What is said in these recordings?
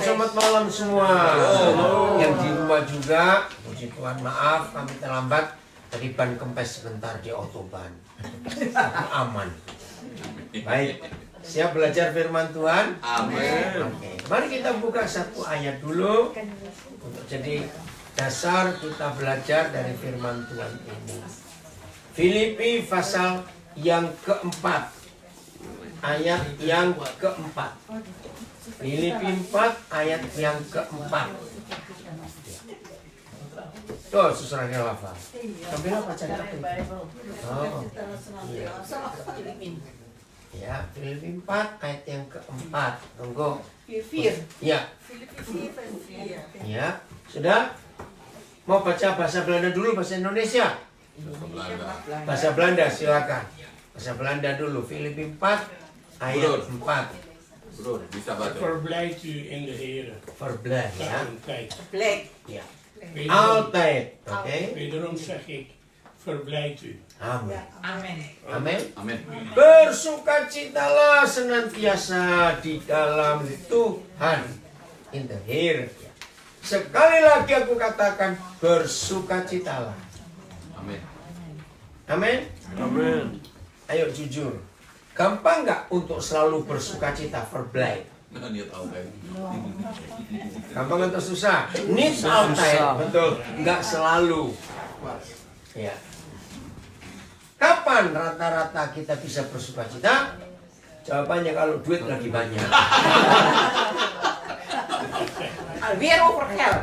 selamat malam semua. Yang di rumah juga, puji Tuhan maaf kami terlambat. Tadi ban kempes sebentar di autoban. Aman. Baik, siap belajar firman Tuhan? Amin. Oke, mari kita buka satu ayat dulu untuk jadi dasar kita belajar dari firman Tuhan ini. Filipi pasal yang keempat, ayat yang keempat. Filipi 4 ayat yang keempat. Tuh, susurannya lafal. Ambil apa cari apa itu? Oh, iya. Ya, Filipi 4 ayat yang keempat. Tunggu. Ya. Ya, sudah? Mau baca bahasa Belanda dulu, bahasa Indonesia? Bahasa Belanda, silakan. Bahasa Belanda dulu. Filipi 4 ayat 4. Bro, bisa baca. Verblijft u in de Heer. Verblij, ya. Altijd. Ya. Altijd, oke. Wederom zeg ik, verblijft u. Amin. Amin. Amin. Amin. Bersukacitalah senantiasa di dalam Tuhan. In the Heer. Sekali lagi aku katakan, bersukacitalah. Amin. Amin. Amen. Ayo jujur. Gampang nggak untuk selalu bersukacita, verblij? Niat altijd. Gampang atau susah? Niet altijd, betul. Nggak selalu. Ya. Kapan rata-rata kita bisa bersukacita? Jawabannya kalau duit lagi banyak. Alweer over geld.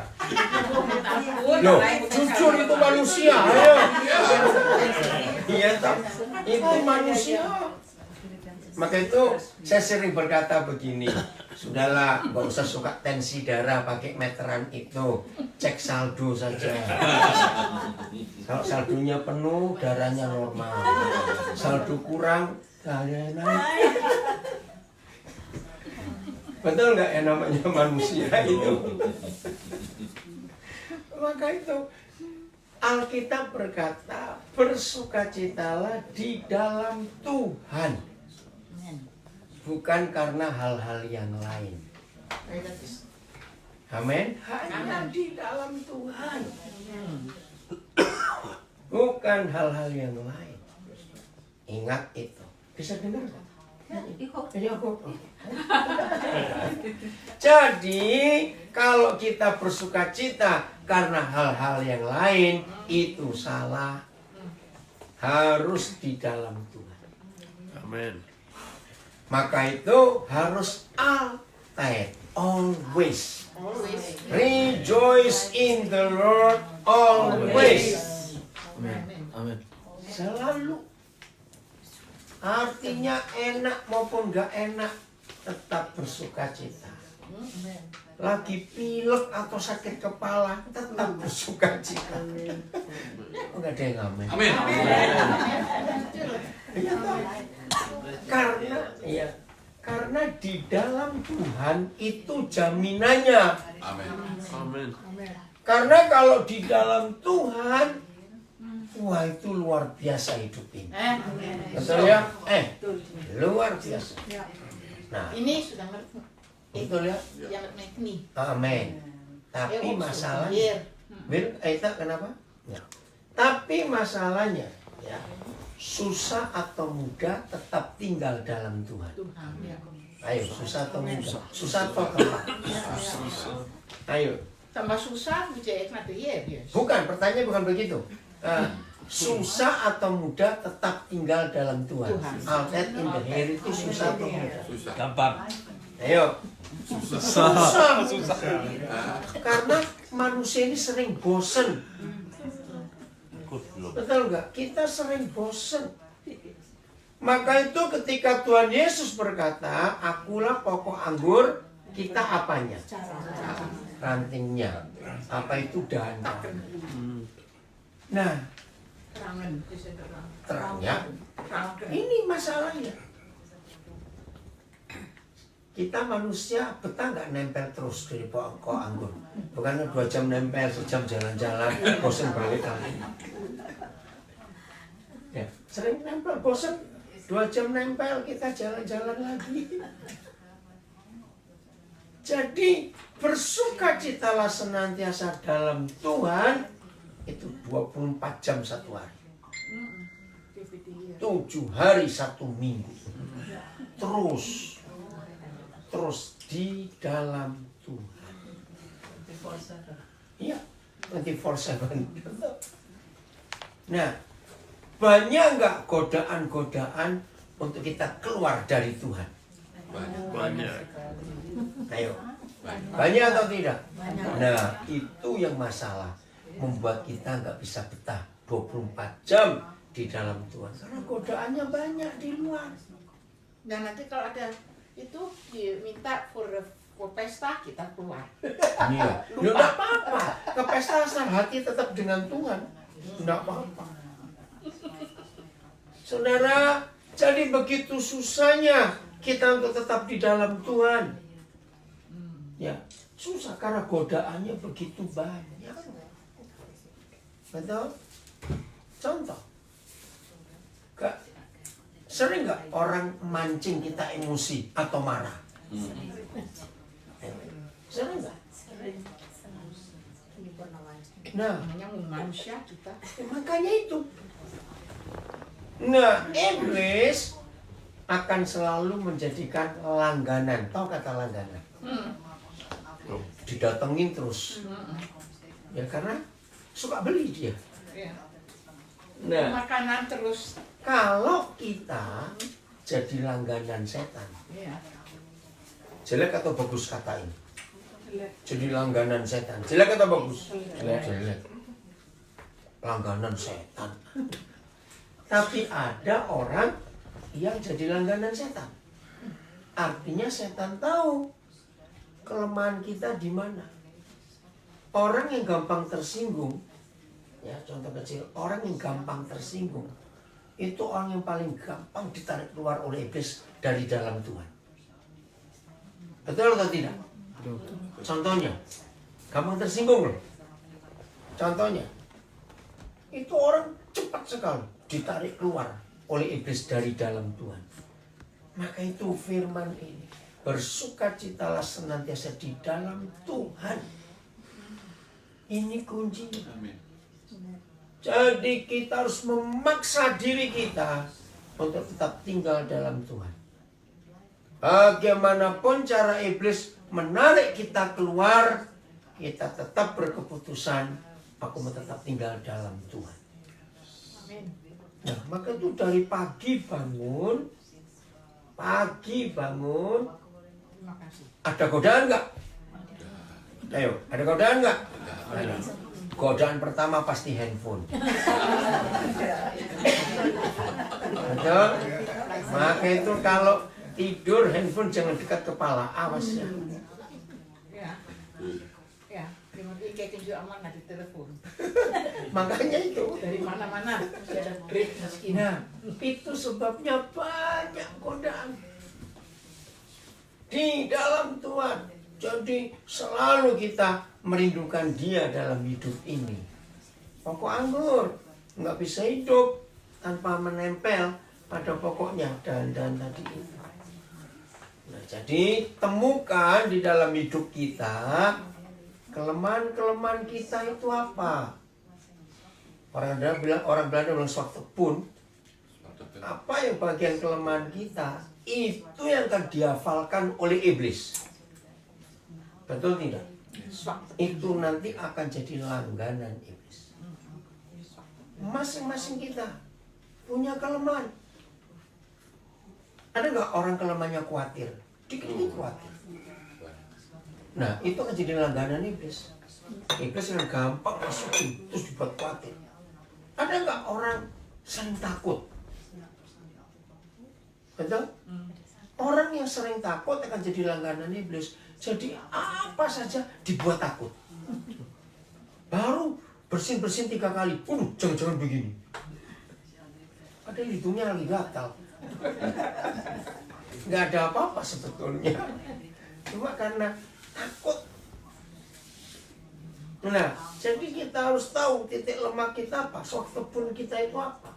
Loh, jujur itu manusia. Ayo. Iya, toh. Itu manusia. Maka itu saya sering berkata begini, sudahlah, nggak usah suka tensi darah pakai meteran itu, cek saldo saja. Kalau saldonya penuh, darahnya normal. Saldo kurang, darahnya naik. Betul nggak yang namanya manusia itu? Maka itu Alkitab berkata, bersukacitalah di dalam Tuhan. Bukan karena hal-hal yang lain. Amin. Hanya di dalam Tuhan. Bukan hal-hal yang lain. Ingat itu. Bisa dengar nggak? Iya, kok. Jadi kalau kita bersukacita karena hal-hal yang lain, itu salah. Harus di dalam Tuhan. Amen. Maka itu harus altijd, always. Rejoice in the Lord always. Amen. Selalu. Artinya enak maupun gak enak, tetap bersukacita. Lagi pilek atau sakit kepala, tetap bersukacita. Enggak ada yang amin. Amin. Iya, toh? Karena di dalam Tuhan itu jaminannya. Amin. Amen. Karena kalau di dalam Tuhan, wah itu luar biasa hidup ini. Betul ya? Luar biasa. Nah, Ini sudah ngerti. betul ya? Yang ngerti nih. Amin. Tapi masalahnya, kenapa? Ya. Tapi masalahnya, ya, susah atau mudah tetap tinggal dalam Tuhan. Ayo, susah atau mudah? Susah atau apa? Ayo. Tambah susah, bijak naar de Heer. Bukan, pertanyaan bukan begitu. Susah atau mudah tetap tinggal dalam Tuhan. Altijd in the Heer itu susah atau mudah? Susah. Gampang. Ayo. Susah. Karena manusia ini sering bosen. Betul nggak? Kita sering bosen. Maka itu ketika Tuhan Yesus berkata, akulah pokok anggur, kita apanya? Rantingnya. Apa itu dahan? Nah, terangnya, ini masalahnya. Kita manusia betah nggak nempel terus dari pokok anggur? Bukan 2 jam nempel, sejam jalan-jalan, bosan balik lagi. Ya, sering nempel, bosan, 2 jam nempel, kita jalan-jalan lagi. Jadi bersukacitalah senantiasa dalam Tuhan. Itu 24 jam satu hari. 7 hari 1 minggu. Terus di dalam Tuhan. Iya, 24/7. Nah, banyak nggak godaan-godaan untuk kita keluar dari Tuhan? Banyak. Ayo, banyak atau tidak? Nah, itu yang masalah, membuat kita nggak bisa betah 24 jam di dalam Tuhan, karena godaannya banyak di luar. Dan nanti kalau ada itu diminta for pesta, kita keluar. Iya, nggak apa-apa. Ke pesta asal hati tetap dengan Tuhan, nggak apa-apa. Saudara, jadi begitu susahnya kita untuk tetap di dalam Tuhan. Ya, susah karena godaannya begitu banyak. Betul? Contoh, sering nggak orang mancing kita emosi atau marah? Sering nggak? Nah, Namanya manusia kita. makanya itu. Nah, iblis akan selalu menjadikan langganan. Tahu kata langganan? Didatengin terus. Ya karena suka beli dia. Ya. Nah, Makanan terus. kalau kita jadi langganan setan, Ya. jelek atau bagus kata ini? Jadi langganan setan, jelek atau bagus? Jelek. Langganan setan. Tapi ada orang yang jadi langganan setan. Artinya setan tahu kelemahan kita di mana. Orang yang gampang tersinggung, ya contoh kecil, orang yang gampang tersinggung, itu orang yang paling gampang ditarik keluar oleh iblis dari dalam Tuhan. Betul atau tidak? Contohnya, gampang tersinggung loh. Contohnya, itu orang cepat sekali ditarik keluar oleh iblis dari dalam Tuhan. Maka itu firman ini, bersukacitalah senantiasa di dalam Tuhan. Ini kuncinya. Jadi kita harus memaksa diri kita untuk tetap tinggal dalam Tuhan. Bagaimanapun cara iblis menarik kita keluar, kita tetap berkeputusan, aku mau tetap tinggal dalam Tuhan. Nah, maka itu dari pagi bangun, Terima kasih. ada godaan nggak? Ayo, ada godaan nggak? Ada. Godaan pertama pasti handphone. Betul? Maka itu kalau tidur handphone jangan dekat kepala, awas ya. Ya. Ya. Terima kasih kayak tunjuk amanah di telepon. Makanya itu. Dari mana-mana masih ada grade meski. Nah, itu sebabnya banyak godaan di dalam Tuhan. Jadi selalu kita merindukan Dia dalam hidup ini. Pokok anggur nggak bisa hidup tanpa menempel pada pokoknya dan tadi itu. Nah, jadi temukan di dalam hidup kita kelemahan-kelemahan kita itu apa? Orang Belanda bilang suatu pun apa yang bagian kelemahan kita itu yang akan dihafalkan oleh iblis. Betul tidak? Itu nanti akan jadi langganan iblis. Masing-masing kita punya kelemahan. Ada nggak orang kelemahannya khawatir? Dikit-dikit khawatir. Nah, itu akan jadi langganan iblis. Iblis yang gampang masukin terus dibuat khawatir. Ada nggak orang sering takut? Betul? Orang yang sering takut akan jadi langganan iblis. Jadi apa saja dibuat takut. Baru bersin-bersin 3 kali. Jangan-jangan begini. Padahal hidungnya lagi gatal. Nggak ada apa-apa sebetulnya. Cuma karena takut. Nah, jadi kita harus tahu titik lemah kita apa. Soft pun kita itu apa.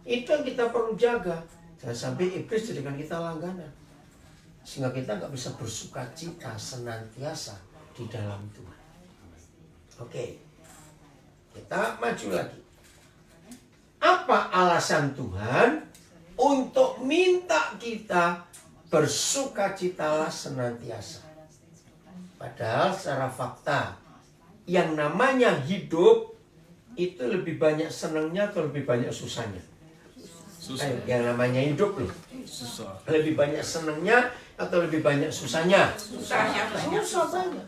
Itu yang kita perlu jaga. Jangan sampai iblis jadikan kita langganan. Sehingga kita nggak bisa bersuka cita senantiasa di dalam Tuhan. Oke, kita maju lagi. Apa alasan Tuhan untuk minta kita bersukacitalah senantiasa? Padahal secara fakta, yang namanya hidup itu lebih banyak senangnya atau lebih banyak susahnya? Susah. Yang namanya hidup loh. Susah. Lebih banyak senangnya atau lebih banyak susahnya? Susahnya banyak. Susah banyak.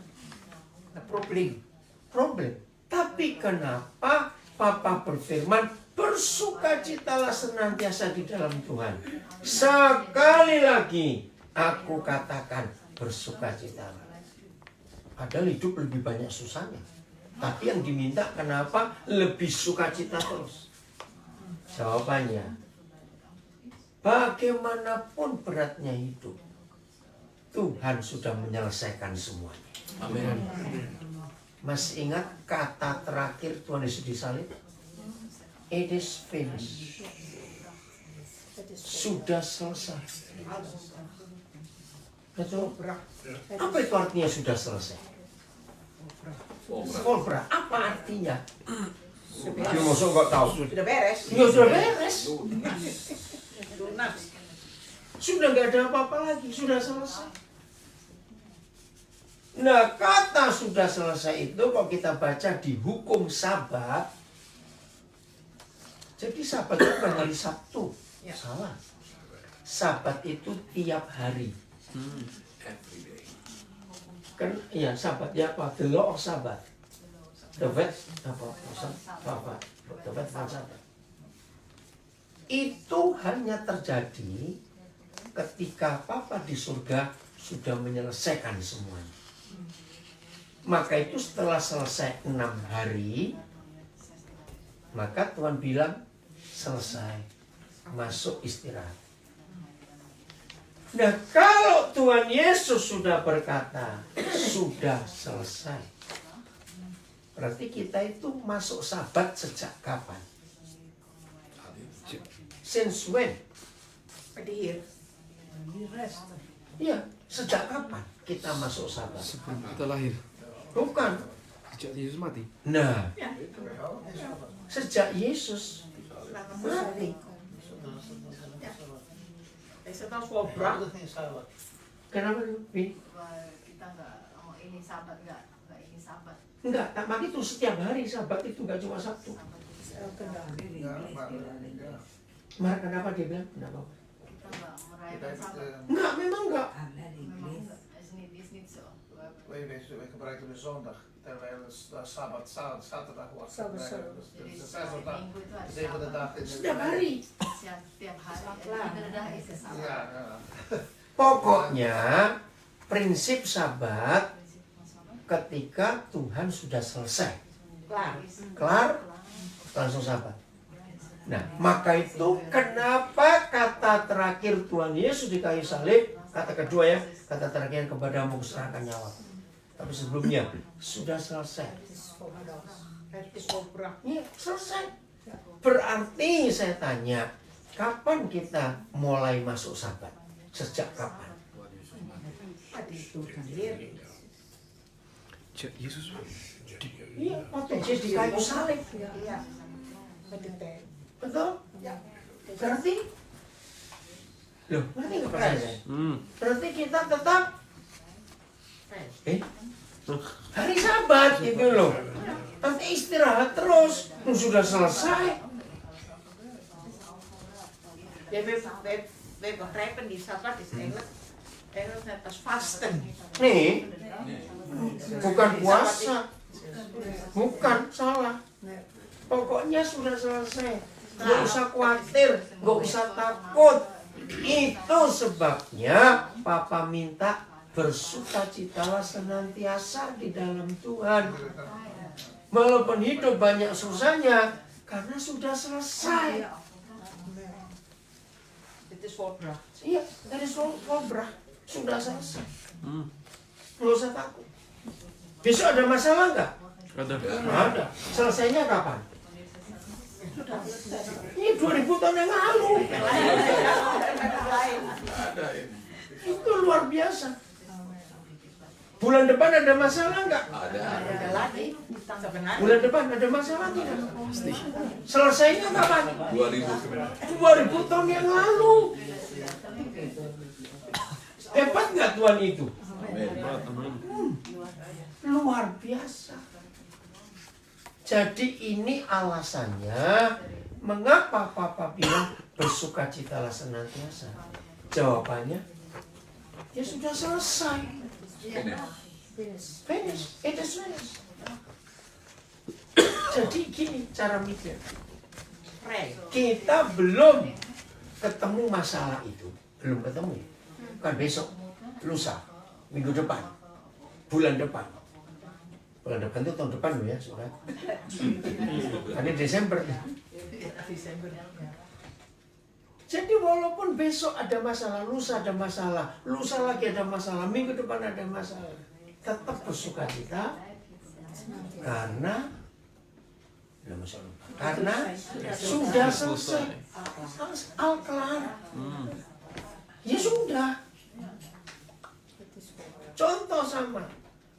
Problem. Tapi kenapa Papa berfirman bersukacitalah senantiasa di dalam Tuhan? Sekali lagi aku katakan bersukacitalah. Padahal hidup lebih banyak susahnya. Tapi yang diminta kenapa lebih sukacita terus? Jawabannya, bagaimanapun beratnya hidup, Tuhan sudah menyelesaikan semuanya. Amin. Masih ingat kata terakhir Tuhan Yesus disalib? It is finished. Sudah selesai. Betul? Apa itu artinya sudah selesai? Kobra. Apa artinya? Dia masuk nggak tahu. Sudah beres. Ya sudah beres. Lunas. Sudah nggak ada apa-apa lagi. Sudah selesai. Nah, kata sudah selesai itu kalau kita baca di hukum Sabat, jadi Sabat itu bukan hari Sabtu. Ya. Salah. Sabat itu tiap hari. Every day. Kan iya Sabat ya apa? The law of Sabat. The vet apa? The vet of Sabat. Itu hanya terjadi ketika Papa di surga sudah menyelesaikan semuanya. Maka itu setelah selesai 6 hari, maka Tuhan bilang selesai, masuk istirahat. Nah, kalau Tuhan Yesus sudah berkata sudah selesai, berarti kita itu masuk Sabat sejak kapan? Since when? Hadir. Iya, sejak kapan kita masuk Sabat? Sebelum kita lahir. Bukan. Sejak Yesus mati. Nah, Ya. sejak Yesus mati. Setelah kobra. Kenapa Bi? Kita nggak mau ini sahabat nggak ini sahabat. Enggak, tak mati itu setiap hari Sabat itu enggak cuma Sabtu. Mar, kenapa dia bilang? Kenapa? Kita nggak merayakan sahabat. Enggak, memang enggak. Memang is niet zo. We gebruiken de zondag, terwijl de Sabbat zaterdag wordt gebruikt. Dus Jadi de setiap zesde dag, minggu itu ada de zevende sahabat. dag in de Setiap hari. Setiap hari. Iedere dag is er sahabat. Ja, ja. Pokoknya prinsip Sabat Prinsip van sahabat. ketika Tuhan sudah selesai. Kelar. Kelar, langsung Sabat. Nah, maka itu kenapa kata terakhir Tuhan Yesus di kayu salib, kata kedua ya, kata terakhir kepadamu kuserahkan nyawa. Tapi sebelumnya sudah selesai. Het is kobra. Ya, selesai. Berarti saya tanya, kapan kita mulai masuk Sabat? Sejak kapan? Hadir Tuhan. Hadir. Sejak Yesus Iya, waktu Yesus di kayu salib. Iya. Hadir teh. Betul? Ya. Berarti loh, ngerti nggak perasaan saya? Hmm. Berarti kita tetap hari Sabat itu loh. Nanti istirahat terus. Sudah selesai. Ja, we begrijpen die Sabbat is eigenlijk net als vasten. Nih, bukan puasa. Bukan, salah. Pokoknya sudah selesai. Gak usah khawatir, gak usah takut. Itu sebabnya Papa minta bersukacitalah senantiasa di dalam Tuhan. Walaupun hidup banyak susahnya, karena sudah selesai. Dit is volbracht. Iya, dari Kobra sudah selesai. Nggak usah takut. Besok ada masalah nggak? Ada. Nggak ada. Selesainya kapan? Ini 2000 tahun yang lalu. Ada ini. Itu luar biasa. Bulan depan ada masalah nggak? Ada lagi. Bulan depan ada masalah tidak? Pasti. Selesainya kapan? 2000 tahun yang lalu. Hebat nggak Tuhan itu? Luar biasa. Jadi ini alasannya mengapa Papa bilang bersukacitalah senantiasa. Jawabannya, ya sudah selesai. Finish. It is finished. Jadi gini cara mikir. Kita belum ketemu masalah itu. Belum ketemu. Kan besok, lusa, minggu depan, bulan depan. Bulan depan itu tahun depan loh ya, saudara. Ini Desember. Jadi walaupun besok ada masalah, lusa ada masalah, lusa lagi ada masalah, minggu depan ada masalah, tetap bersukacita karena sudah selesai, al-kelar. Ya sudah. Contoh sama,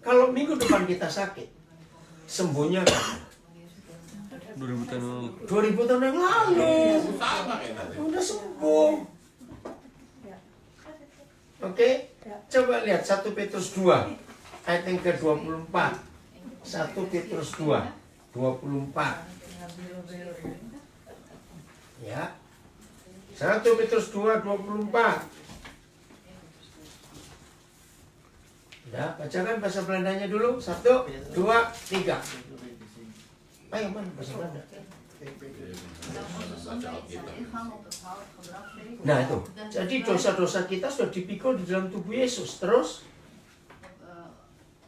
kalau minggu depan kita sakit, sembuhnya kan 2000 tahun yang lalu. Udah sembuh. Oke? Coba lihat 1 Petrus 2 ayat yang ke-24. 1 Petrus 2 24. Ya. 1 Petrus 2 24. Ya, bacakan bahasa Belandanya dulu. 1, 2, 3. Ayo, mana bahasa Belanda? Nah itu, jadi dosa-dosa kita sudah dipikul di dalam tubuh Yesus. Terus?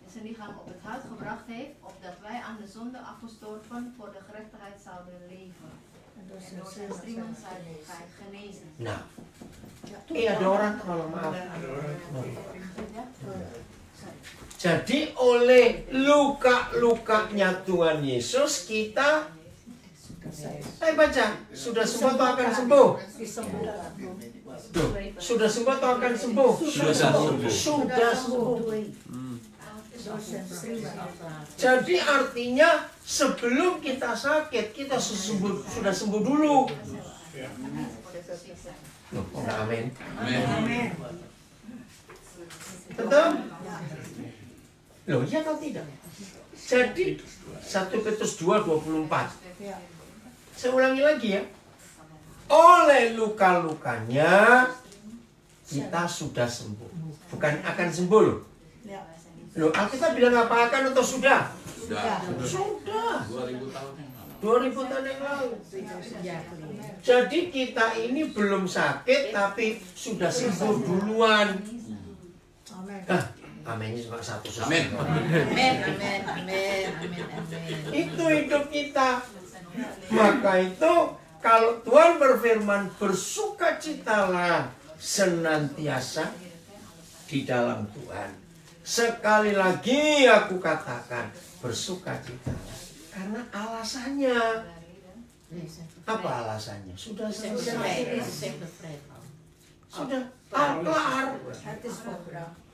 Zijn lichaam op het hout gebracht heeft, opdat wij aan de zonde afgestorven voor de gerechtigheid zouden leven. En door zijn striemen zijn wij genezen. Nah, ada orang kalau maaf. Jadi oleh luka-lukanya Tuhan Yesus kita, saya baca, sudah sembuh atau akan sembuh? Sudah sembuh atau akan sembuh? Sudah sembuh. Jadi artinya sebelum kita sakit kita sudah sembuh dulu. Amin. Betul? Loh, iya atau tidak? Jadi 1 Petrus 2:24. Saya ulangi lagi ya. Oleh luka-lukanya kita sudah sembuh. Bukan akan sembuh loh. Loh, Alkitab bilang apa, akan atau sudah? Sudah. 2000 tahun yang lalu. Jadi kita ini belum sakit tapi sudah sembuh duluan. Aminnya cuma satu. Amin. Itu hidup kita. Maka itu kalau Tuhan berfirman bersukacitalah senantiasa di dalam Tuhan. Sekali lagi aku katakan bersukacitalah. Karena alasannya. Apa alasannya? Sudah selesai. Sudah kelar.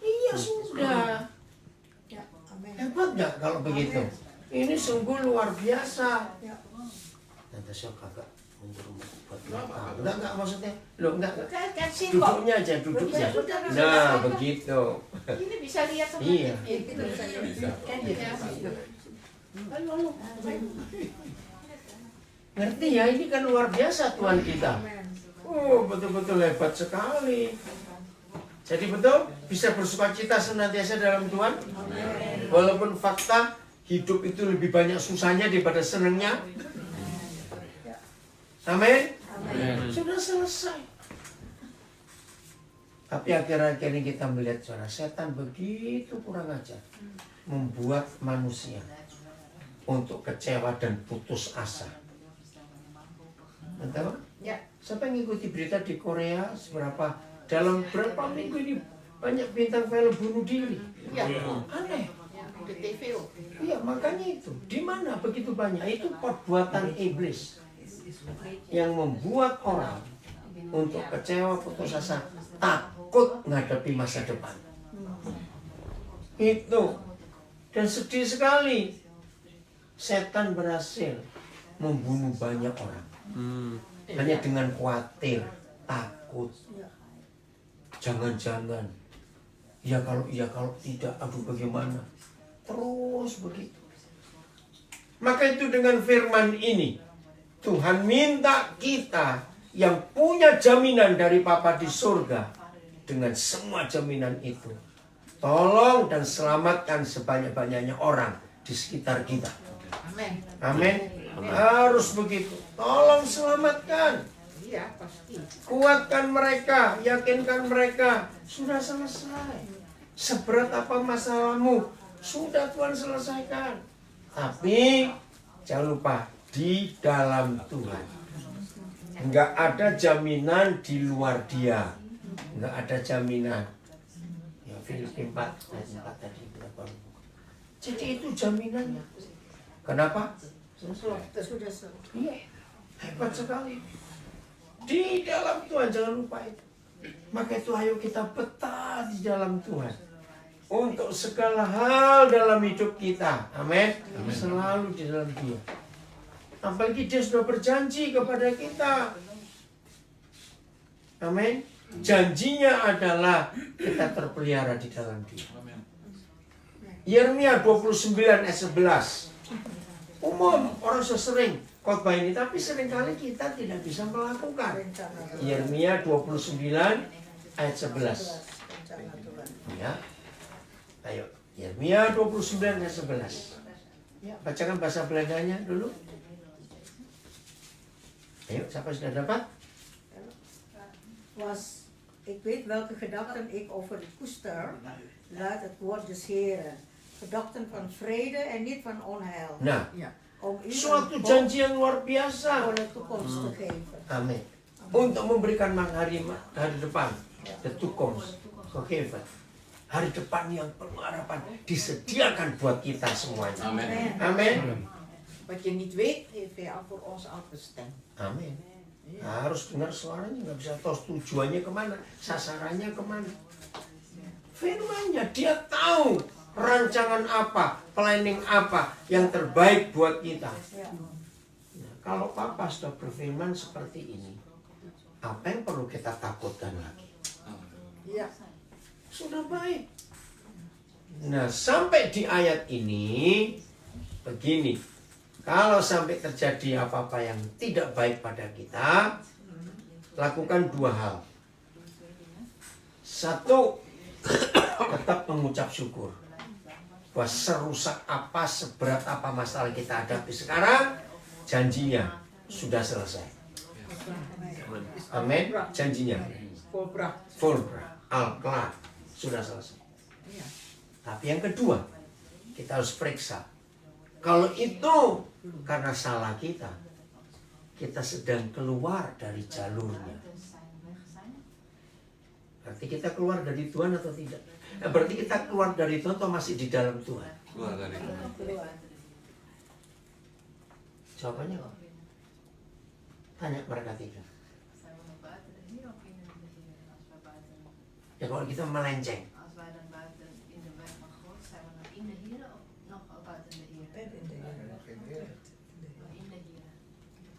Iya sudah. Hebat nggak kalau begitu? Ini sungguh luar biasa. Nanti saya kagak enggak maksudnya. Loh enggak. Duduknya aja, duduknya. Nah, begitu. Ini bisa lihat sama iya. Ngerti ya, ini kan luar biasa Tuhan kita. Oh, betul-betul hebat sekali. Jadi betul, bisa bersukacita senantiasa dalam Tuhan. Walaupun fakta hidup itu lebih banyak susahnya daripada senangnya. Amin. Sudah selesai. Tapi akhir-akhir ini kita melihat suara setan begitu kurang ajar. Membuat manusia untuk kecewa dan putus asa. Entah, ya, siapa yang ngikuti berita di Korea dalam berapa minggu ini banyak bintang film bunuh diri. Ya, aneh. Di TV. Iya, makanya itu. Di mana begitu banyak? Itu perbuatan iblis yang membuat orang untuk kecewa, putus asa, takut. takut menghadapi masa depan. Itu. Dan sedih sekali. Setan berhasil membunuh banyak orang. Hanya dengan khawatir, takut. Jangan-jangan. Ya kalau tidak, aduh bagaimana. Terus begitu. Maka itu dengan firman ini, Tuhan minta kita yang punya jaminan dari Bapa di surga, dengan semua jaminan itu, tolong dan selamatkan sebanyak-banyaknya orang di sekitar kita. Amin. Amin. Harus begitu. Tolong selamatkan. Iya, pasti. Kuatkan mereka, yakinkan mereka. Sudah selesai. Seberat apa masalahmu, sudah Tuhan selesaikan. Tapi jangan lupa, di dalam Tuhan. Enggak ada jaminan di luar Dia. Enggak ada jaminan. Ya, Filipi 4 ayat 4 tadi. Jadi itu jaminannya. Kenapa? Sudah. Iya, hebat sekali. Di dalam Tuhan, jangan lupa itu. Maka itu ayo kita betah di dalam Tuhan. Untuk segala hal dalam hidup kita. Amin. Selalu di dalam Dia. Apalagi Dia sudah berjanji kepada kita. Amin. Janjinya adalah kita terpelihara di dalam Dia. Yeremia 29 ayat 11. Umum orang sesering khotbah ini, tapi seringkali kita tidak bisa melakukan. Yeremia 29 ayat 11. Ya. Ayo, Yeremia 29 ayat 11. Ya, bacakan bahasa Belandanya dulu. Ayo, siapa sudah dapat? Ik weet welke gedachten ik over u koester, luidt het woord des Heeren. Gedachten van vrede en niet van onheil. Nah, Om u suatu een janji yang luar biasa. voor de toekomst te geven. Amin. Untuk memberikan hari depan, the toekomst, gegeven. Hari depan yang penuh harapan disediakan buat kita semuanya. Amen. Amin. Wat je niet weet, heeft hij al voor ons al bestemd. Amin. Harus dengar suaranya, nggak bisa tahu tujuannya kemana, sasarannya kemana. Firmannya, Dia tahu rancangan apa, planning apa yang terbaik buat kita. Nah, kalau Papa sudah berfirman seperti ini, apa yang perlu kita takutkan lagi? Ja. Sudah baik. Nah, sampai di ayat ini begini. Kalau sampai terjadi apa-apa yang tidak baik pada kita, lakukan dua hal. Satu, tetap mengucap syukur. Bahwa serusak apa, seberat apa masalah kita hadapi sekarang, janjinya sudah selesai. Amin. Janjinya Fulbra, al-kelar, sudah selesai. Tapi yang kedua, kita harus periksa. Kalau itu karena salah kita sedang keluar dari jalurnya. Berarti kita keluar dari Tuhan atau tidak? Berarti kita keluar dari Tuhan atau masih di dalam Tuhan? Keluar dari Tuhan. Jawabannya apa? Tanya mereka tiga. Ya kalau kita melenceng.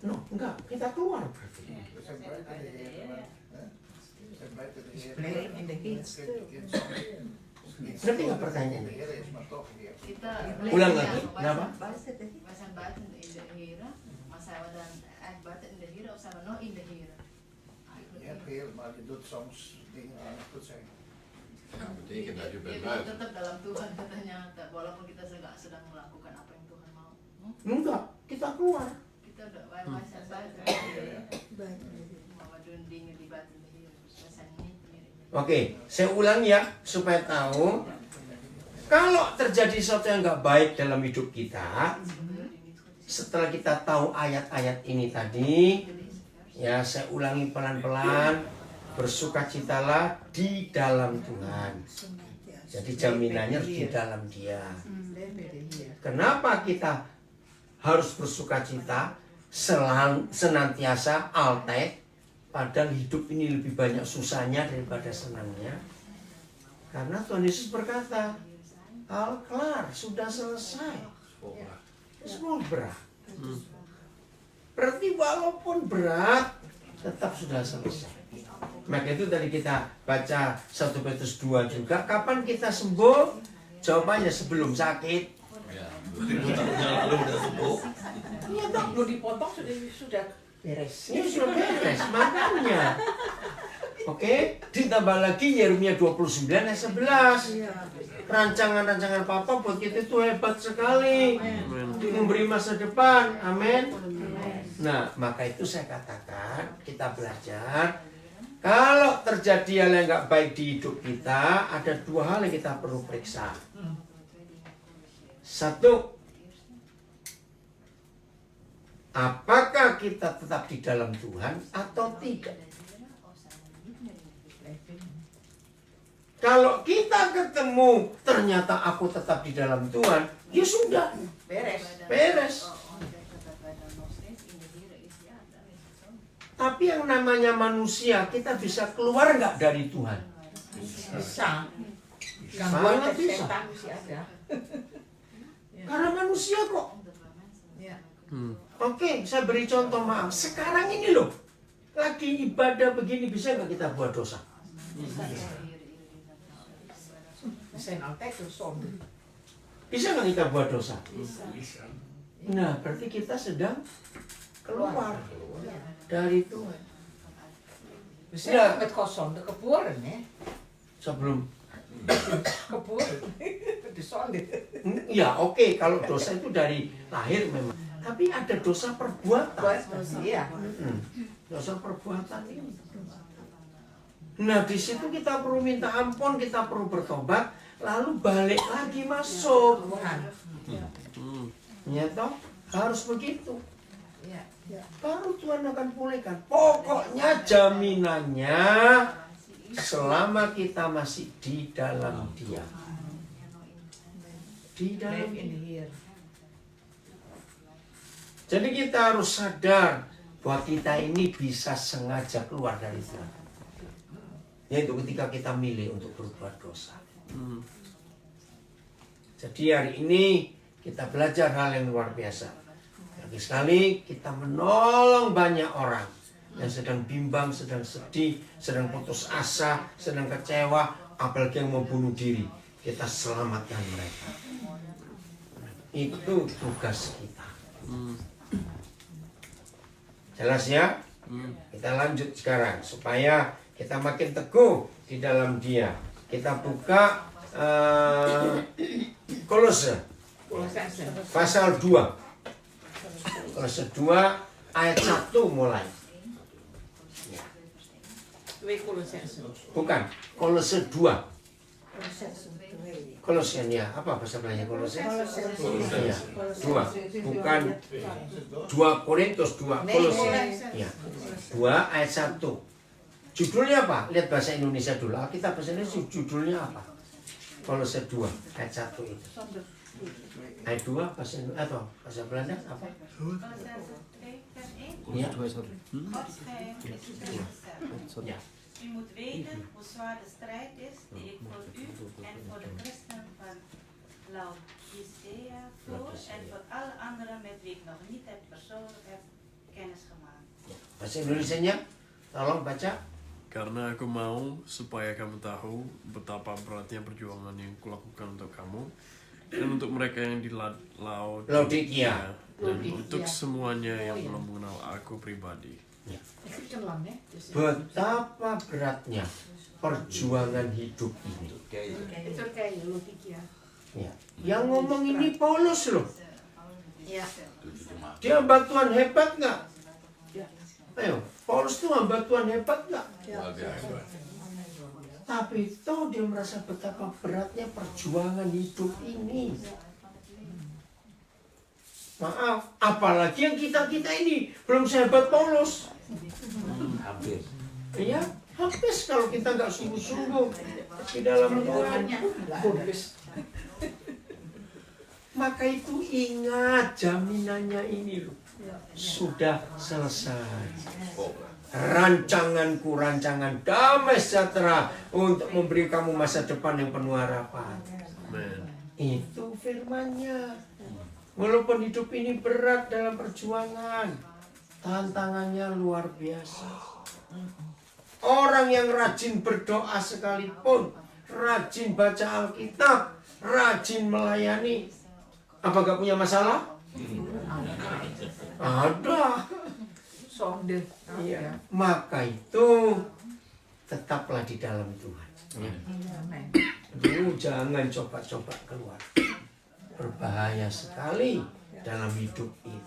No, enggak, kita keluar berarti. We zijn buiten de Heer, maar, hè? We zijn buiten de Heer. Blijf in de Heer. Berarti nggak pertanyaannya? De Heer is maar toch Heer. Kita Ulang lagi, kenapa? wij zijn buiten in de Here, maar zijn we dan echt buiten in de Here of zijn we nog in de Here? Je hebt Heer, maar je doet soms dingen die niet goed zijn. Ja, betekent dat je Ya, bent kita buiten. tetap dalam Tuhan katanya, walaupun kita sedang melakukan apa yang Tuhan mau. Enggak, kita keluar. Kita udah wij zijn buiten. Maar we doen dingen die buiten de Here. We zijn niet meer in de Oke, saya ulang ya supaya tahu. Kalau terjadi sesuatu yang nggak baik dalam hidup kita, setelah kita tahu ayat-ayat ini tadi, ya saya ulangi pelan-pelan, bersukacitalah di dalam Tuhan. Jadi jaminannya harus di dalam Dia. Kenapa kita harus bersukacita senantiasa altet Padahal hidup ini lebih banyak susahnya daripada senangnya. Karena Tuhan Yesus berkata, hal kelar, sudah selesai. Semua berat. Berarti walaupun berat, tetap sudah selesai. Maka itu tadi kita baca 1 Petrus 2 juga. Kapan kita sembuh? Jawabannya sebelum sakit. Ya, lalu udah sembuh. Iya dok, belum dipotong sudah beres. Ini sudah beres, makanya. Oke, ditambah lagi Yeremia 29 ayat 11. Rancangan-rancangan Papa buat kita itu hebat sekali. Memberi masa depan, amin. Nah, maka itu saya katakan, kita belajar. Kalau terjadi hal yang nggak baik di hidup kita, ada dua hal yang kita perlu periksa. Satu, apakah kita tetap di dalam Tuhan atau tidak? Kalau kita ketemu ternyata aku tetap di dalam Tuhan, ya sudah, beres. Tapi yang namanya manusia, kita bisa keluar nggak dari Tuhan? Bisa. Sangat bisa. Setan masih ada. Karena manusia kok. Oke, saya beri contoh, maaf. Sekarang ini loh, lagi ibadah begini, bisa nggak kita buat dosa? Bisa nggak kita buat dosa? Nah, berarti kita sedang keluar dari Tuhan. Bisa met kosong de keboren ya. Sebelum Keboren. Disondit. ya oke, kalau dosa itu dari lahir memang. Tapi ada dosa perbuatan. Iya. Dosa perbuatan ini. Nah, di situ kita perlu minta ampun, kita perlu bertobat, lalu balik lagi masuk. Ya toh, harus begitu. Baru Tuhan akan pulihkan. Pokoknya jaminannya selama kita masih di dalam Dia. Di dalam Dia. Jadi kita harus sadar bahwa kita ini bisa sengaja keluar dari Tuhan. Yaitu ketika kita milih untuk berbuat dosa. Jadi hari ini kita belajar hal yang luar biasa. Lagi sekali kita menolong banyak orang yang sedang bimbang, sedang sedih, sedang putus asa, sedang kecewa, apalagi yang mau bunuh diri. Kita selamatkan mereka. Itu tugas kita. Jelas ya? Kita lanjut sekarang supaya kita makin teguh di dalam Dia. Kita buka Kolose pasal 2. Kolose 2 ayat 1 mulai. Bukan, Kolose 2. Kolosian ya, apa bahasa Belanda Kolose? Ya, 2. Bukan 2 Korintus 2, Kolose. Ya. 2 ayat 1. Judulnya apa? Lihat bahasa Indonesia dulu. Kita bahasa Indonesia judulnya apa? Kolose 2 ayat 1 itu. Ayat 2 bahasa Indonesia atau bahasa Belanda apa? Ja. Ya. U moet weten hoe zwaar de strijd is die ik voor u en voor de christenen van Laodicea voer en voor alle anderen met wie ik nog niet heb persoonlijk kennis gemaakt. Bahasa Indonesianya, tolong baca. Karena aku mau supaya kamu tahu betapa beratnya perjuangan yang kulakukan untuk kamu dan untuk mereka yang di Laodikia dan untuk semuanya yang belum mengenal aku pribadi. Ya. Betapa beratnya perjuangan hidup ini. Ya. Yang ngomong ini Paulus loh. Dia hamba Tuhan hebat nggak? Ayo, Paulus itu hamba Tuhan hebat nggak? Tapi toh dia merasa betapa beratnya perjuangan hidup ini. Maaf, apalagi yang kita ini belum sehebat Paulus. Hampir. Iya, habis kalau kita nggak sungguh-sungguh di dalam Tuhan. Maka itu ingat jaminannya ini loh. Sudah selesai. rancanganku, rancangan damai sejahtera untuk memberi kamu masa depan yang penuh harapan. Amen. Itu firman-Nya. Walaupun hidup ini berat dalam perjuangan, tantangannya luar biasa. Orang yang rajin berdoa sekalipun, rajin baca Alkitab, rajin melayani, apa gak punya masalah? Ada. Iya. Maka itu tetaplah di dalam Tuhan. Dulu jangan coba-coba keluar. Berbahaya sekali dalam hidup ini.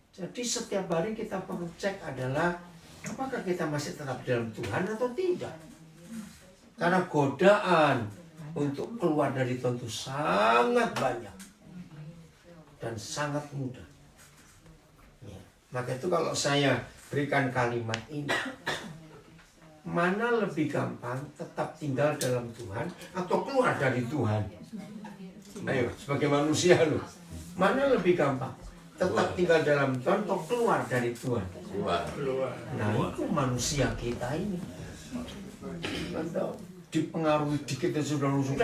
Jadi setiap hari kita perlu cek adalah apakah kita masih tetap dalam Tuhan atau tidak. Karena godaan untuk keluar dari Tuhan itu sangat banyak dan sangat mudah. Ya. Maka itu kalau saya berikan kalimat ini, mana lebih gampang tetap tinggal dalam Tuhan atau keluar dari Tuhan? Ayo, sebagai manusia loh, mana lebih gampang? Tetap tinggal dalam Tuhan atau keluar dari Tuhan? Keluar. Nah itu manusia kita ini. Mantap. Dipengaruhi dikit dan sudah langsung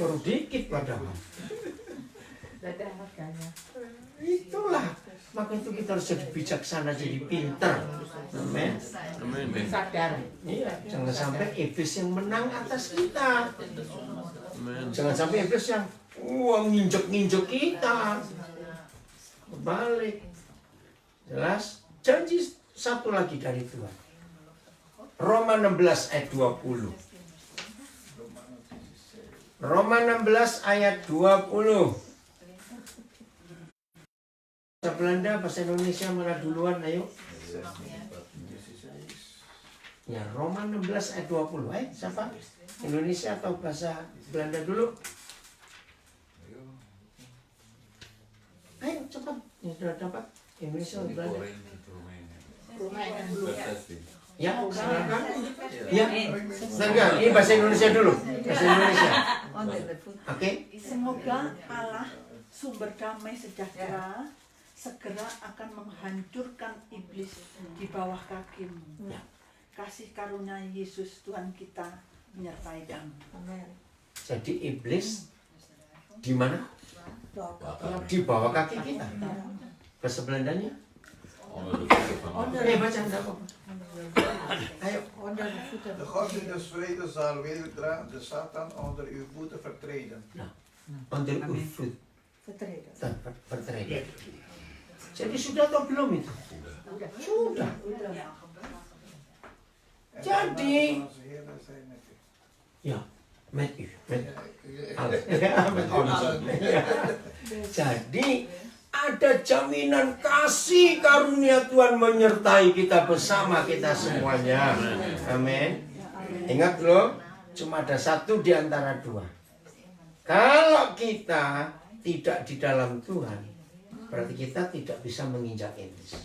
baru dikit padahal. Itulah. Maka itu kita harus jadi bijaksana, jadi pintar. Amin. Amin. Sadar. Iya, jangan sampai iblis yang menang atas kita. Amin. Jangan sampai iblis yang nginjek-nginjek kita. Balik. Jelas? Janji satu lagi dari Tuhan. Roma 16 ayat 20. Roma 16 ayat 20. Bahasa Belanda, bahasa Indonesia mana duluan, ayo. Ya, Roma 16 ayat 20. Siapa? Indonesia atau bahasa Belanda dulu? Ayo, cepat. Yang sudah dapat Indonesia atau Belanda? Ya, silakan. Ya, silakan. Ini bahasa Indonesia dulu. Bahasa Indonesia. Oke. Semoga Allah sumber damai sejahtera segera akan menghancurkan iblis di bawah kakimu. Ya. Kasih karunia Yesus Tuhan kita menyertai kamu. Jadi iblis di mana? Di bawah kaki kita. Bahasa Belandanya? Baca enggak apa-apa. Ayo. De God die des vredes zal weldra de Satan onder uw voeten vertreden. Onder uw voet. Vertreden. Jadi sudah atau belum itu? Sudah. Jadi, ya, met u. Jadi, ada jaminan kasih karunia Tuhan menyertai kita bersama kita semuanya. Amin. Ingat loh, cuma ada satu di antara dua. Kalau kita tidak di dalam Tuhan, berarti kita tidak bisa menginjak iblis.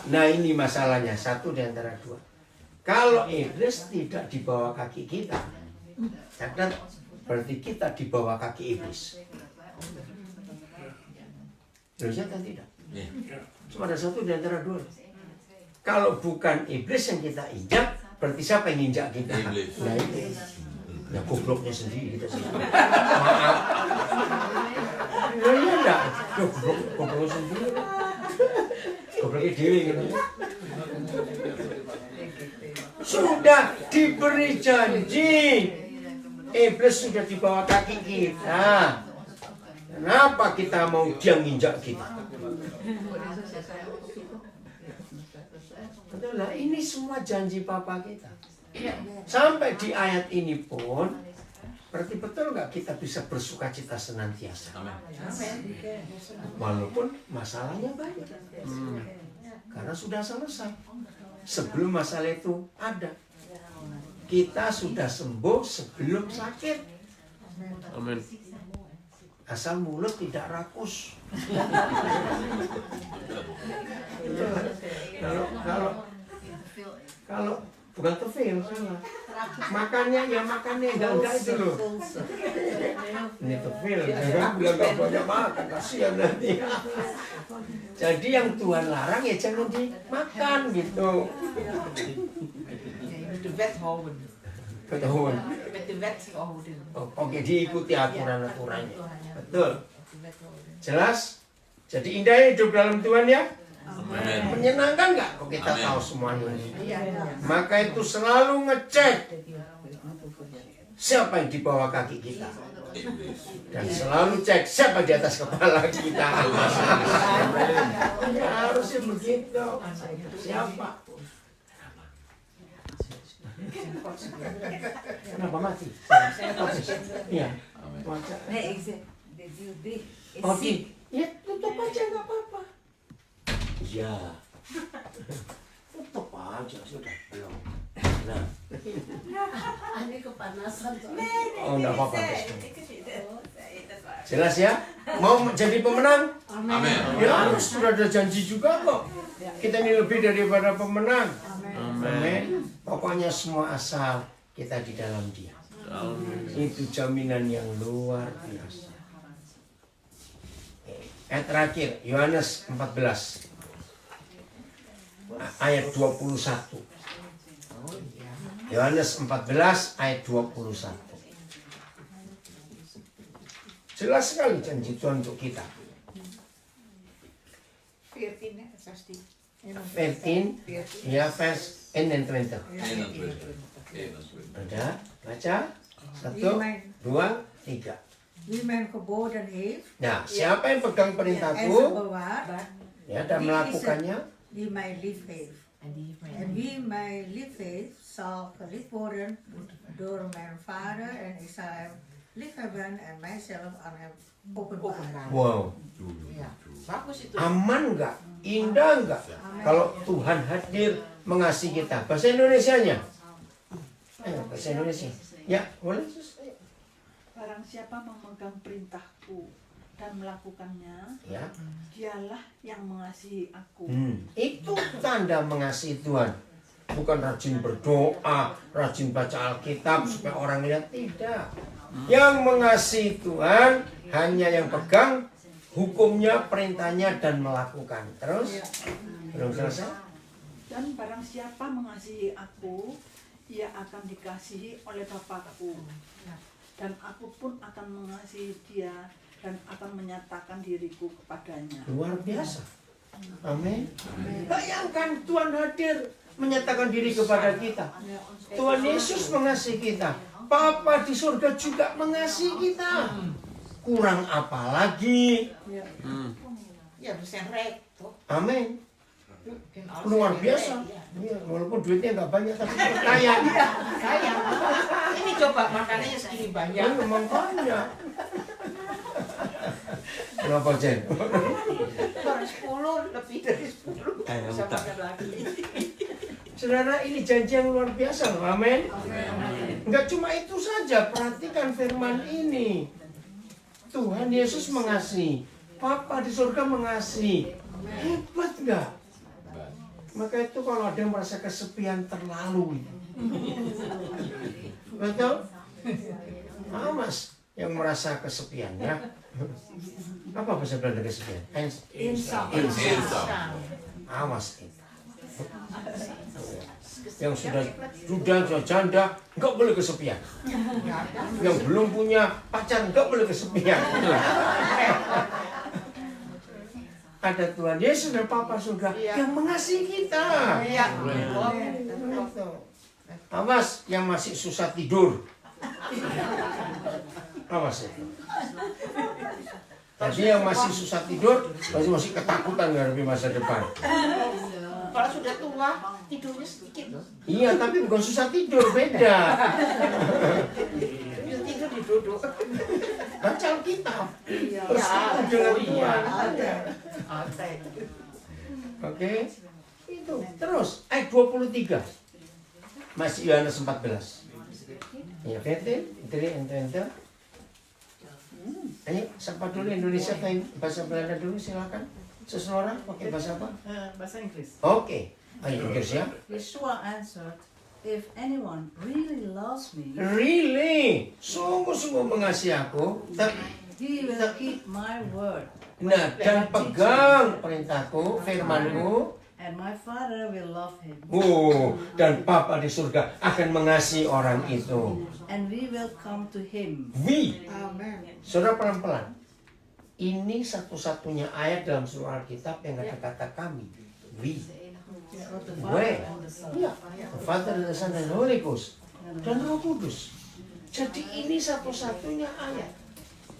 Nah ini masalahnya, satu di antara dua. Kalau iblis tidak di bawah kaki kita, berarti kita di bawah kaki iblis. Terusnya kan tidak. Cuma ada satu di antara dua. Kalau bukan iblis yang kita injak, berarti siapa yang injak kita? Iblis. Nah iblis. Ya gobloknya sendiri kita sendiri. Maaf. Ya enggak. Goblok sendiri. Gobloknya dewi gitu. Sudah diberi janji. Iblis sudah di bawah kaki kita. Kenapa kita mau dia nginjak kita? Betul lah, ini semua janji Papa kita. Sampai di ayat ini pun, berarti betul nggak kita bisa bersuka cita senantiasa? Walaupun masalahnya banyak. Karena sudah selesai. Sebelum masalah itu ada. Kita sudah sembuh sebelum sakit. Amin. Asal mulut tidak rakus. Kalau bukan tefil salah. Makannya enggak itu loh. Ini tefil, bilang nggak banyak makan, kasihan nanti. Jadi yang Tuhan larang ya jangan dimakan gitu. Met de wet houden. Ketahuan. Met de wet houden. Oke, diikuti aturan-aturannya. Betul. Jelas? Jadi indah hidup dalam Tuhan ya? Menyenangkan nggak kok kita tahu semuanya ini? Maka itu selalu ngecek siapa yang di bawah kaki kita. Dan selalu cek siapa di atas kepala kita. Harusnya begitu. Siapa? Kenapa mati? Iya. Nee, ik zeg, dit is Oke. Ya tutup aja nggak apa-apa. Ya. Tutup aja sudah belum. Nah. Ini kepanasan. Oh enggak apa-apa. Jelas ya? Mau jadi pemenang? Amin. Ya harus sudah ada janji juga kok. Kita ini lebih daripada pemenang. Amin. Pokoknya semua asal kita di dalam Dia. Itu jaminan yang luar biasa. Ayat terakhir, Yohanes 14 ayat 21. Yohanes 14 ayat 21. Jelas sekali janji Tuhan untuk kita. 13 ya vers 21. Ada? Baca? 1, 2, 3. Wie mijn geboden heeft, Nah, siapa yang pegang en ze perintahku bewaart, ya, dan melakukannya, die mij lief heeft. En wie mij lief heeft, zal geliefd worden door mijn Vader en ik zal hem liefhebben en mijzelf aan hem openbaren. wow, Ya, bagus itu. aman nggak? Indah nggak? Kalau Tuhan hadir mengasihi kita. Bahasa Indonesianya? Bahasa Indonesia. Ya, boleh. barang siapa memegang perintahku dan melakukannya, Ya. dialah yang mengasihi aku. Itu tanda mengasihi Tuhan. Bukan rajin berdoa, rajin baca Alkitab supaya orang lihat, tidak. Yang mengasihi Tuhan hanya yang pegang hukumnya, perintahnya dan melakukan. Terus? Belum selesai? Dan barang siapa mengasihi aku, ia akan dikasihi oleh Bapakku. Dan aku pun akan mengasihi dia dan akan menyatakan diriku kepadanya. Luar biasa. Amin. Bayangkan Tuhan hadir menyatakan diri kepada kita. Tuhan Yesus mengasihi kita. Bapa di surga juga mengasihi kita. Kurang apa lagi? Ya, bisa recto. Amin. Luar biasa. Iya, walaupun duitnya nggak banyak tapi kaya. Sayang. Ini coba makanannya segini banyak. Ya, memang banyak. Kenapa, Jen? Baru 10, lebih dari 10. Bisa makan lagi. Saudara, ini janji yang luar biasa, loh. Amin. Enggak cuma itu saja, perhatikan firman ini. Tuhan Yesus mengasihi, Bapa di surga mengasihi. Hebat enggak? Maka itu kalau ada yang merasa kesepian terlalu, betul? Amas yang merasa kesepian ya. Apa bahasa Belanda kesepian? Eenzaam. Awas itu. Yang sudah janda nggak boleh kesepian. Yang belum punya pacar nggak boleh kesepian. Ada Tuhan Yesus dan Papa surga yang mengasihi kita. Awas yang masih susah tidur. Awas itu. Jadi yang masih susah tidur masih ketakutan menghadapi masa depan. Kalau sudah tua, tidurnya sedikit. Iya, tapi bukan susah tidur, beda. Tidur duduk. Baca Alkitab. Iya. Dengan Tuhan. Ada. Oke. Itu. Terus ayat 23. Masih Yohanes 14. Ya, Betul. Ente. Ayo, sapa dulu Indonesia atau bahasa Belanda dulu, silakan. Seseorang pakai bahasa apa? Bahasa Inggris. Oke. Ayo Inggris ya. Yeshua answered, if anyone really loves me, really, sungguh-sungguh mengasihi aku, he will keep my word. nah, dan pegang perintahku, firmanku, And my Father will love him. Dan Bapa di surga akan mengasihi orang itu. And we will come to him. We. Amen. Saudara pelan-pelan. Ini satu-satunya ayat dalam seluruh Alkitab yang ada kata kami. We. Where? Iya. The Father, the Son, and the Holy Ghost. Dan Roh Kudus. Jadi ini satu-satunya ayat.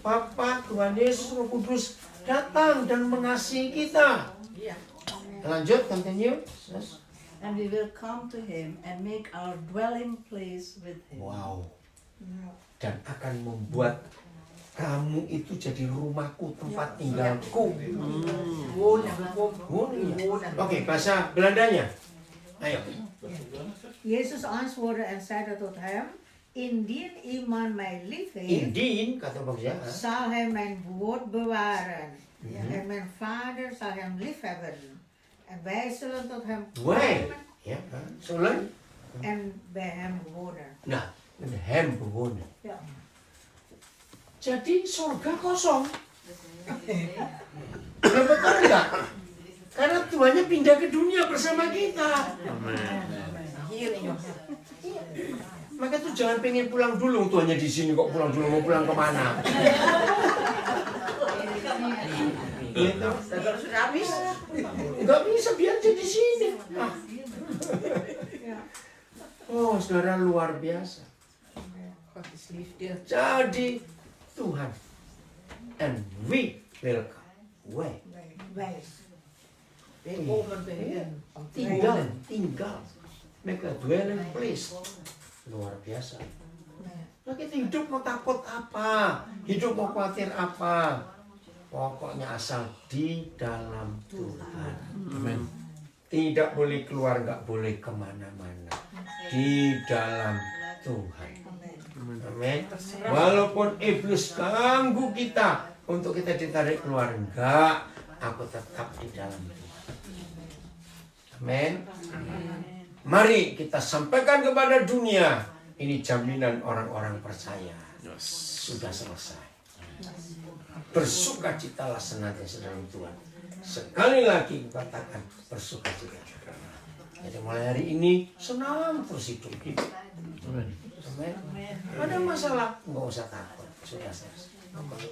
Bapa, Tuhan Yesus, Roh Kudus datang dan mengasihi kita. Lanjut, continue. Yes. And we will come to him and make our dwelling place with him. Wow. Dan akan membuat kamu itu jadi rumahku, tempat tinggalku. Oke, bahasa Belandanya. Ayo. Jezus antwoordde en zeide tot hem: Indien iemand mij lief heeft, Indien, kata Bogja, zal hij mijn woord bewaren. En mijn Vader zal hem liefhebben. En wij zullen tot hem wij, komen ja, zullen en bij hem wonen. Nah, met hem bewonen. Ja. Jadi surga kosong. Betul enggak? Karena Tuhannya pindah ke dunia bersama kita. Maka tuh jangan pengen pulang dulu, Tuhannya di sini kok pulang dulu, mau pulang kemana? Gitu. Sudah habis. Nggak bisa, biar dia di sini. Oh, saudara, luar biasa. Jadi Tuhan, and we will come. Wij. Tinggal. Make a dwelling place. Luar biasa. Nah, kita hidup mau takut apa? Hidup mau khawatir apa? Pokoknya asal di dalam Tuhan. Amen. Tidak boleh keluar, nggak boleh kemana-mana. Di dalam Tuhan. Amin. Walaupun iblis ganggu kita untuk kita ditarik keluar, enggak. Aku tetap di dalam Tuhan. Amin. Mari kita sampaikan kepada dunia. Ini jaminan orang-orang percaya. Sudah selesai. Bersukacitalah senantiasa dalam Tuhan. Sekali lagi katakan bersukacita. Jadi mulai hari ini senang terus hidup. Amin. Ada masalah nggak usah takut. Sudah selesai.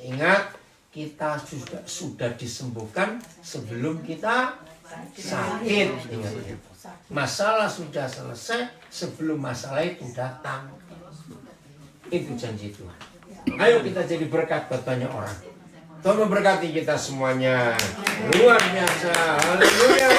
Ingat, kita sudah disembuhkan sebelum kita sakit. Ingat itu. Masalah sudah selesai sebelum masalah itu datang. Itu janji Tuhan. Ayo kita jadi berkat buat banyak orang. Tuhan memberkati kita semuanya. Luar biasa. Haleluya.